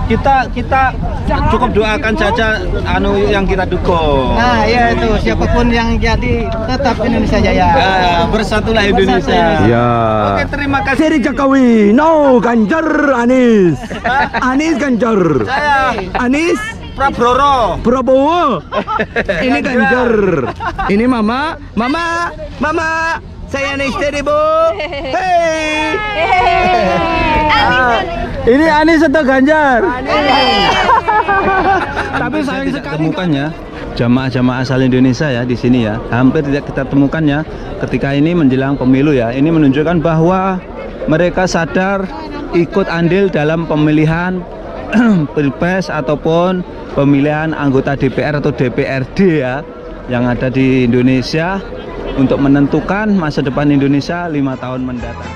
kita cukup doakan saja yang kita dukung. Nah, ya itu siapapun yang jadi tetap Indonesia Jaya. Bersatulah Indonesia. Ya. Oke, terima kasih. Seri Jokowi, no Ganjar Anies. Anies Ganjar. Saya Anies Prabowo. Prabowo. Ini Ganjar. Ini Mama. Saya Anies dari Bu. Hey. Ini Anies atau Ganjar? Tapi sayang sekali temukan ya jamaah-jamaah asal Indonesia ya di sini ya. Hampir tidak kita temukan ya ketika ini menjelang pemilu ya. Ini menunjukkan bahwa mereka sadar ikut andil dalam pemilihan pilpres ataupun pemilihan anggota DPR atau DPRD ya yang ada di Indonesia untuk menentukan masa depan Indonesia 5 tahun mendatang.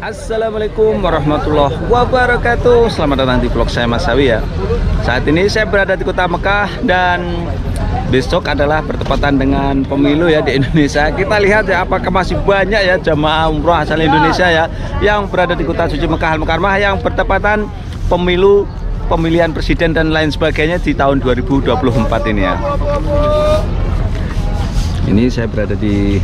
Assalamualaikum warahmatullahi wabarakatuh. Selamat datang di vlog saya Mas Sawi ya. Saat ini saya berada di kota Mekah dan besok adalah bertepatan dengan pemilu ya di Indonesia. Kita lihat ya apakah masih banyak ya jamaah umroh asal Indonesia ya yang berada di kota suci Mekah Al-Mukarramah yang bertepatan pemilu, pemilihan presiden dan lain sebagainya di tahun 2024 ini ya. Ini saya berada di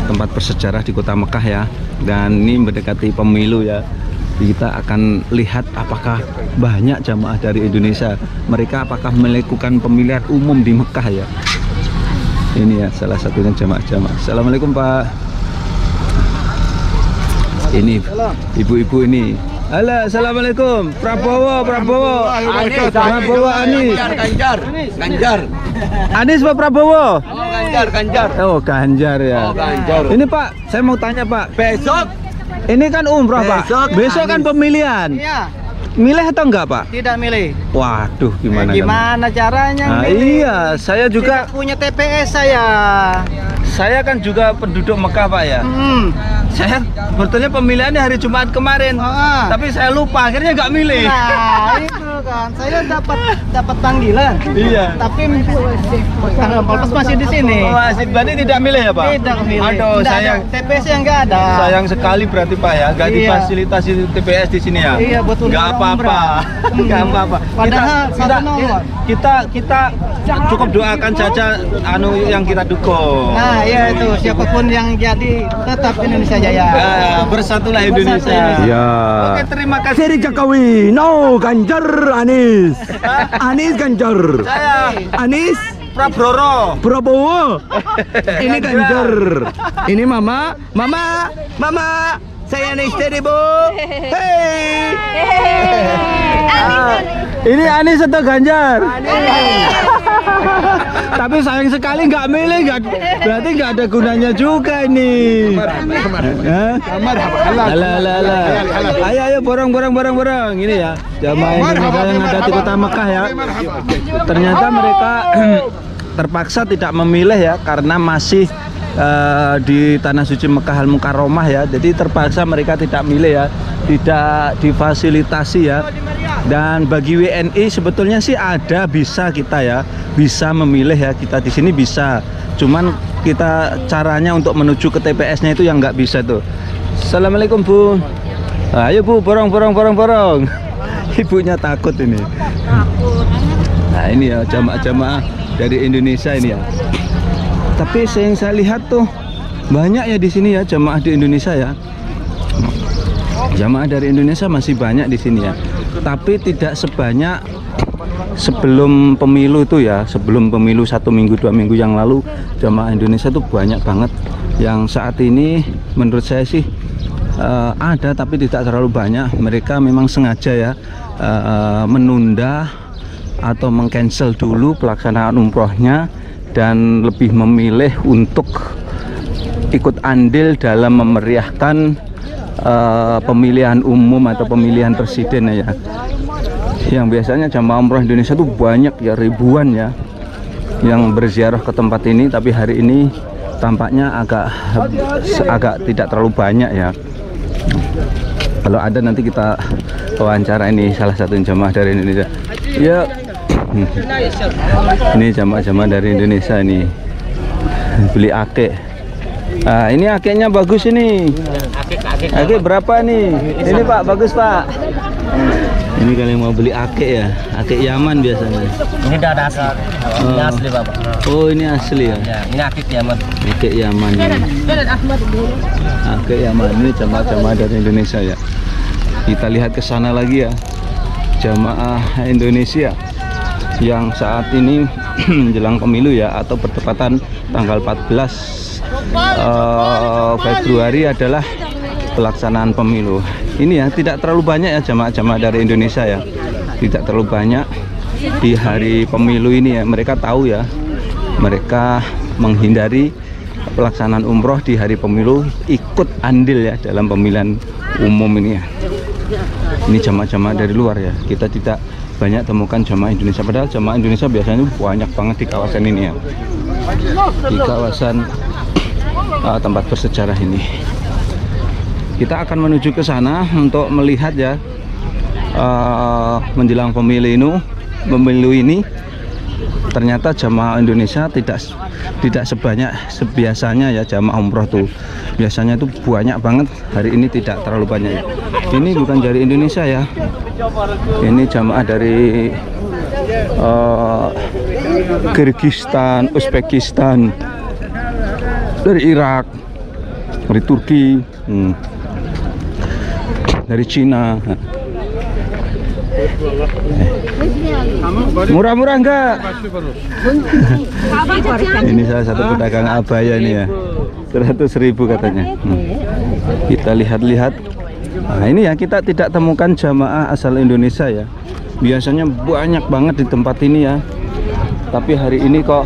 tempat bersejarah di kota Mekah ya, dan ini mendekati pemilu ya. Kita akan lihat apakah banyak jamaah dari Indonesia, mereka apakah melakukan pemilihan umum di Mekah ya. Ini ya salah satunya jamaah-jamaah. Assalamualaikum Pak. Ini ibu-ibu ini. Halo, assalamualaikum. Prabowo Anies. Ganjar. Anies Pak Prabowo. Ganjar. Oh, Ganjar ya. Ganjar. Ini Pak, saya mau tanya Pak. Besok Ini kan umroh Pak. Besok kan pemilihan. iya, Milih atau enggak Pak? tidak milih. Waduh, gimana? Gimana caranya Nah, milih? iya, saya juga. Tidak punya TPS saya. Saya kan juga penduduk Mekah Pak ya. Saya sebetulnya pemilihannya hari Jumat kemarin, tapi saya lupa akhirnya nggak milih. Nah, itu kan saya dapat panggilan. Iya. Tapi tanggal 14 masih di sini. Masih berarti tidak milih ya Pak? Tidak milih. Aduh, Tidak sayang. ada. TPS yang nggak ada. Sayang sekali berarti Pak ya, nggak Iya. difasilitasi TPS di sini ya. Iya, betul. Nggak apa-apa, nggak apa-apa. Padahal satu nomor. Kita cukup doakan saja yang kita dukung. Nah, ya itu siapapun yang jadi tetap Indonesia Jaya. Bersatulah Indonesia. Ya. Oke, terima kasih. Seri Jokowi, no Ganjar Anies. Anies Ganjar. Saya Anies Prabowo. Prabowo. Ini Ganjar. Ini Mama. Saya Anies dari Bu. Hey. Ini Anies atau Ganjar? Tapi sayang sekali nggak milih, berarti nggak ada gunanya juga ini. Ayo borong. Ini ya jamaah Indonesia yang ada di kota Mekah ya. Ternyata mereka terpaksa tidak memilih ya karena masih di tanah suci Mekah Al-Mukarramah ya. Jadi terpaksa mereka tidak milih ya, tidak difasilitasi ya. Dan bagi WNI sebetulnya sih ada, bisa kita ya, bisa memilih ya, kita di sini bisa. Cuman kita caranya untuk menuju ke TPS-nya itu yang nggak bisa tuh. Assalamualaikum Bu. Ayo Bu, borong. Ibunya takut ini. Nah ini ya jamaah-jamaah dari Indonesia ini ya. Tapi yang saya lihat tuh banyak ya di sini ya jamaah di Indonesia ya. Jamaah dari Indonesia masih banyak di sini ya. Tapi tidak sebanyak sebelum pemilu itu ya. Sebelum pemilu 1 minggu 2 minggu yang lalu jamaah Indonesia tuh banyak banget. Yang saat ini menurut saya sih ada tapi tidak terlalu banyak. Mereka memang sengaja ya menunda atau mengcancel dulu pelaksanaan umrohnya dan lebih memilih untuk ikut andil dalam memeriahkan pemilihan umum atau pemilihan presiden ya. Yang biasanya jamaah umroh Indonesia tuh banyak ya, ribuan ya yang berziarah ke tempat ini, tapi hari ini tampaknya agak tidak terlalu banyak ya. Kalau ada nanti kita wawancara ini salah satu jamaah dari Indonesia. Ya, ini jamaah-jamaah dari Indonesia ini beli akek. Nah, ini akeknya bagus ini. Akek berapa nih? Ini Pak, bagus Pak. Ini kalian mau beli akek ya? Akek Yaman biasanya. Ini udah ada asli. Ini asli Bapak. Oh, ini asli ya? Ya, ini akik Yaman. Akek Yaman. Akek Yaman ini jamaah-jamaah dari Indonesia ya. Kita lihat ke sana lagi ya. Jamaah Indonesia yang saat ini menjelang pemilu ya, atau bertepatan tanggal 14 Februari adalah pelaksanaan pemilu. Ini ya, tidak terlalu banyak ya jamaah-jamaah dari Indonesia ya. Tidak terlalu banyak di hari pemilu ini ya. Mereka tahu ya, mereka menghindari pelaksanaan umroh di hari pemilu, ikut andil ya dalam pemilihan umum ini ya. Ini jamaah-jamaah dari luar ya. Kita tidak banyak temukan jamaah Indonesia, padahal jamaah Indonesia biasanya banyak banget di kawasan ini ya, di kawasan tempat bersejarah ini. Kita akan menuju ke sana untuk melihat ya, menjelang pemilu ini ternyata jamaah Indonesia tidak sebanyak sebiasanya ya. Jamaah umroh tuh biasanya tuh banyak banget, hari ini tidak terlalu banyak. Ini bukan dari Indonesia ya, ini jamaah dari Kyrgyzstan, Uzbekistan, dari Irak, dari Turki, dari Cina. Murah-murah enggak? Ini salah satu pedagang abaya nih ya, 100.000 katanya. Kita lihat-lihat. Nah ini ya, kita tidak temukan jamaah asal Indonesia ya. Biasanya banyak banget di tempat ini ya, tapi hari ini kok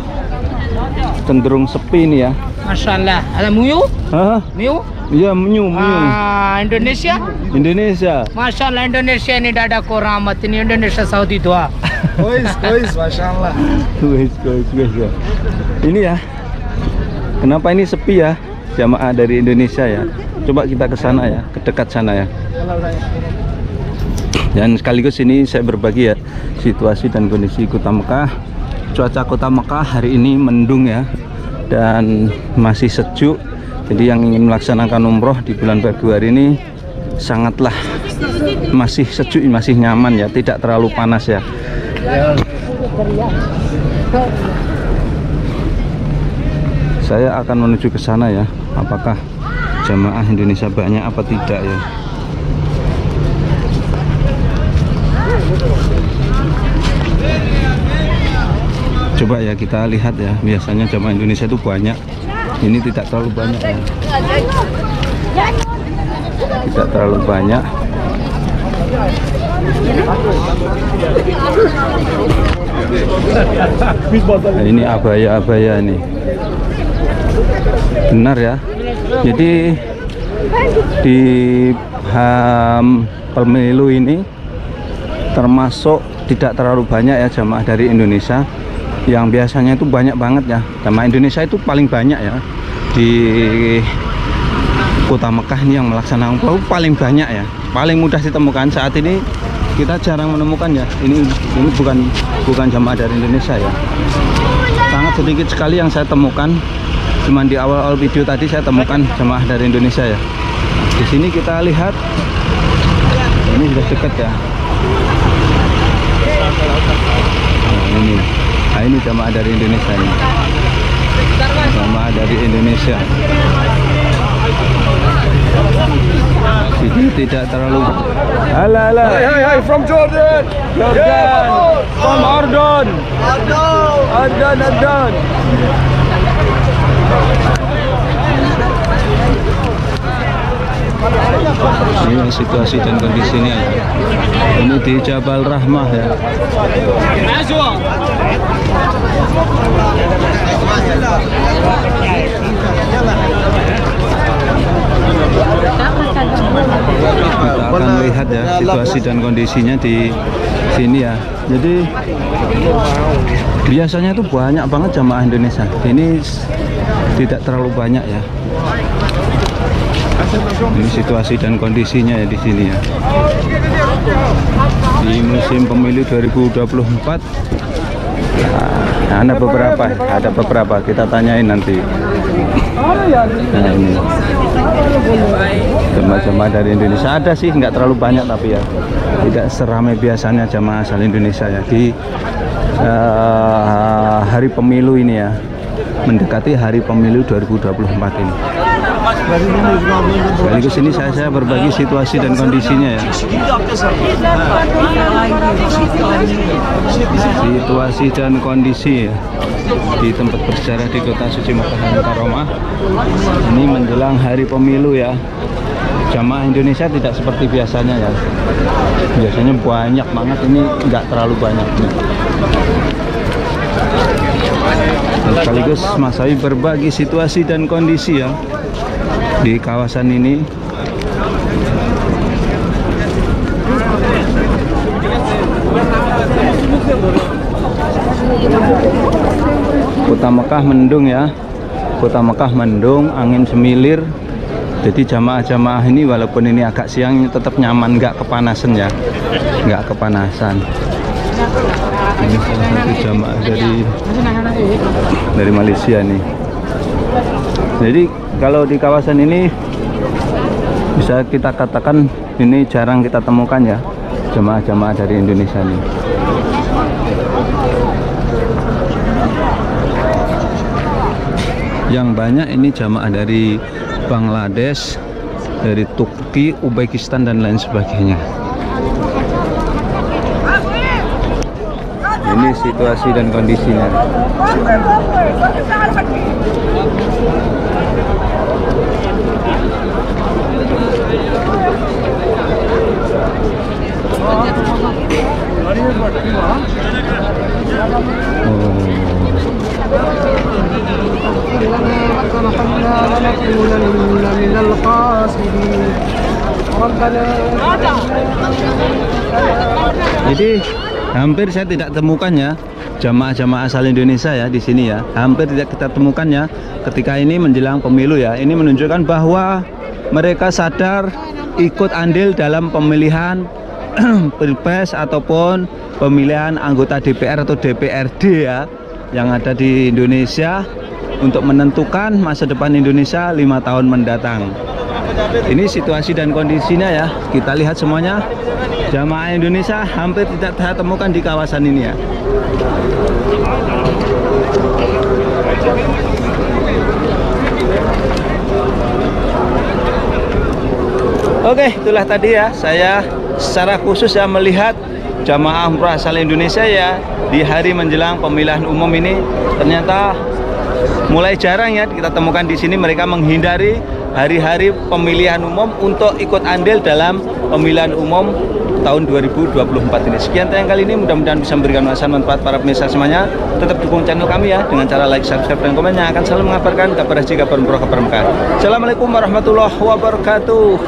cenderung sepi nih ya. Masya Allah. Ada Muyu? Hah? Muyu? Iya, Muyu. Indonesia? Indonesia. Masya Allah, Indonesia ini dada ko rahmat. Ini Indonesia Saudi doa. Kois, Masya Allah. Guys. Ini ya, kenapa ini sepi ya jamaah dari Indonesia ya? Coba kita ke sana ya, ke dekat sana ya. Dan sekaligus ini saya berbagi ya situasi dan kondisi Kota Mekah. Cuaca Kota Mekah hari ini mendung ya, dan masih sejuk. Jadi yang ingin melaksanakan umroh di bulan Februari ini sangatlah masih sejuk, masih nyaman ya, tidak terlalu panas ya. Saya akan menuju ke sana ya, apakah jamaah Indonesia banyak apa tidak ya. Coba ya kita lihat ya, biasanya jamaah Indonesia itu banyak, ini tidak terlalu banyak ya. Tidak terlalu banyak. Nah, ini abaya-abaya nih. Benar ya. Jadi di pemilu ini termasuk tidak terlalu banyak ya jamaah dari Indonesia. Yang biasanya itu banyak banget ya. Jamaah Indonesia itu paling banyak ya di Kota Mekah ini, yang melaksanakan umroh paling banyak ya, paling mudah ditemukan. Saat ini kita jarang menemukan ya. Ini bukan jamaah dari Indonesia ya. Sangat sedikit sekali yang saya temukan. Cuman di awal-awal video tadi saya temukan jamaah dari Indonesia ya. Di sini kita lihat, ini sudah dekat ya. Nah, ini jamaah dari Indonesia ini. Jamaah dari Indonesia. Jadi tidak terlalu. Ala. Hey, from Jordan. From Ordon. Ini situasi dan kondisinya ya. Ini di Jabal Rahmah ya. Kita akan lihat ya situasi dan kondisinya di sini ya. Jadi biasanya tuh banyak banget jamaah Indonesia. Ini tidak terlalu banyak ya. Ini situasi dan kondisinya ya di sini ya. Di musim pemilu 2024 ada beberapa kita tanyain nanti. Nah, ini jemaah-jemaah dari Indonesia ada sih, nggak terlalu banyak tapi ya tidak seramai biasanya jemaah asal Indonesia ya di hari pemilu ini ya, mendekati hari pemilu 2024 ini. Sekaligus ini saya berbagi situasi dan kondisinya ya. Situasi dan kondisi ya di tempat bersejarah di kota suci Makkah Mukarramah. Ini menjelang hari pemilu ya. Jamaah Indonesia tidak seperti biasanya ya. Biasanya banyak banget, ini nggak terlalu banyak. Dan sekaligus Mas Sawi berbagi situasi dan kondisi ya di kawasan ini. Kota Mekah mendung ya. Kota Mekah mendung, angin semilir. Jadi jamaah-jamaah ini walaupun ini agak siang tetap nyaman, nggak kepanasan ya. Nggak kepanasan. Ini salah satu jamaah dari Malaysia nih. Jadi kalau di kawasan ini bisa kita katakan ini jarang kita temukan ya jamaah-jamaah dari Indonesia nih. Yang banyak ini jamaah dari Bangladesh, dari Turki, Uzbekistan dan lain sebagainya. Ini situasi dan kondisinya. Jadi hampir saya tidak temukan ya jamaah-jamaah asal Indonesia ya di sini ya. Hampir tidak kita temukan ya ketika ini menjelang pemilu ya. Ini menunjukkan bahwa mereka sadar ikut andil dalam pemilihan Pilpres ataupun pemilihan anggota DPR atau DPRD ya yang ada di Indonesia untuk menentukan masa depan Indonesia 5 tahun mendatang. Ini situasi dan kondisinya ya. Kita lihat semuanya. Jamaah Indonesia hampir tidak saya temukan di kawasan ini ya. Oke, itulah tadi ya saya secara khusus ya melihat jamaah umrah asal Indonesia ya di hari menjelang pemilihan umum ini. Ternyata mulai jarang ya kita temukan di sini mereka menghindari hari-hari pemilihan umum untuk ikut andil dalam pemilihan umum tahun 2024 ini. Sekian tayang kali ini, mudah-mudahan bisa memberikan manfaat para pemirsa semuanya. Tetap dukung channel kami ya dengan cara like, subscribe, dan komen yang akan selalu mengabarkan kabar haji, kabar umroh, kabar Mekah. Assalamualaikum warahmatullahi wabarakatuh.